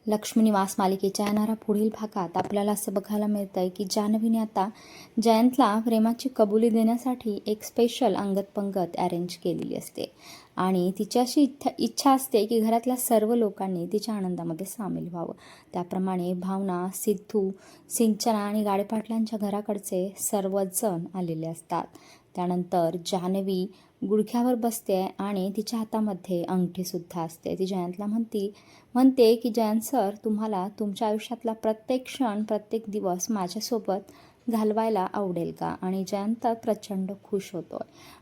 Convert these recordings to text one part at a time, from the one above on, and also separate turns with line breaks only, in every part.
लक्ष्मी निवास मालिकेच्या येणाऱ्या पुढील भागात आपल्याला असं बघायला मिळतं आहे की जान्हवीने आता जयंतला प्रेमाची कबुली देण्यासाठी एक स्पेशल अंगत-पंगत अरेंज केलेली असते आणि तिची अशी इच्छा असते की घरातल्या सर्व लोकांनी तिच्या आनंदामध्ये सामील व्हावं. त्याप्रमाणे भावना, सिद्धू, सिंचना आणि गाडेपाटलांच्या घराकडचे सर्वच जण आलेले असतात. त्यानंतर जान्हवी गुडघ्यावर बसते आणि तिच्या हातामध्ये अंगठीसुद्धा असते. ती जयंतला म्हणते की जयंत सर, तुम्हाला तुमच्या आयुष्यातला प्रत्येक क्षण, प्रत्येक दिवस माझ्यासोबत घालवायला आवडेल का? आणि जयंत प्रचंड खुश होतो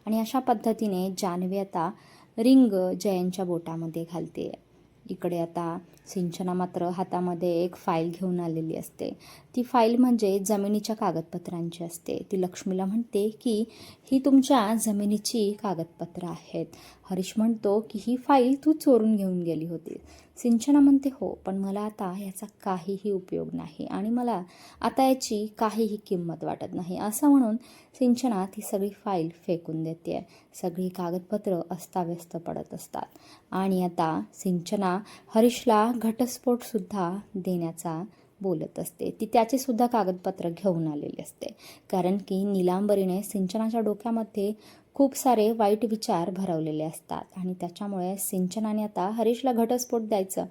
आणि अशा पद्धतीने जान्हवी आता रिंग जयंतच्या बोटामध्ये घालते. इकडे आता सिंचना मात्र हातामध्ये एक फाईल घेऊन आलेली असते. ती फाईल म्हणजे जमिनीच्या कागदपत्रांची असते. ती लक्ष्मीला म्हणते की ही तुमच्या जमिनीची कागदपत्रं आहेत. हरीश म्हणतो की ही फाईल तू चोरून घेऊन गेली होती. सिंचना म्हणते हो, पण मला आता याचा काहीही उपयोग नाही आणि मला आता याची काहीही किंमत वाटत नाही. असं म्हणून सिंचना ती सगळी फाईल फेकून देते. सगळी कागदपत्रं अस्ताव्यस्त पडत असतात आणि आता सिंचना हरीशला घटस्फोटसुद्धा देण्याचा बोलत असते. ती त्याचेसुद्धा कागदपत्र घेऊन आलेली असते, कारण की नीलांबरीने सिंचनाच्या डोक्यामध्ये खूप सारे वाईट विचार भरवलेले असतात आणि त्याच्यामुळे सिंचनाने आता हरीशला घटस्फोट द्यायचं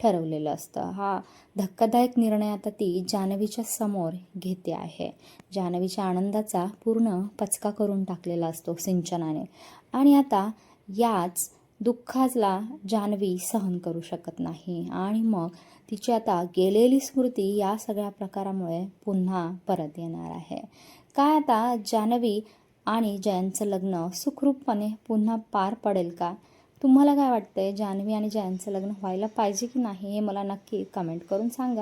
ठरवलेलं असतं. हा धक्कादायक निर्णय आता ती जान्हवीच्या समोर घेते आहे. जान्हवीच्या आनंदाचा पूर्ण पचका करून टाकलेला असतो सिंचनाने आणि आता याच दुःखाला जान्हवी सहन करू शकत नाही आणि मग तिची आता गेलेली स्मृती या सगळ्या प्रकारामुळे पुन्हा परत येणार आहे. काय आता जान्हवी आणि जयंतचं लग्न सुखरूपपणे पुन्हा पार पडेल का? तुम्हाला काय वाटतंय, जान्हवी आणि जयंतचं लग्न व्हायला पाहिजे की नाही, हे मला नक्की कमेंट करून सांगा.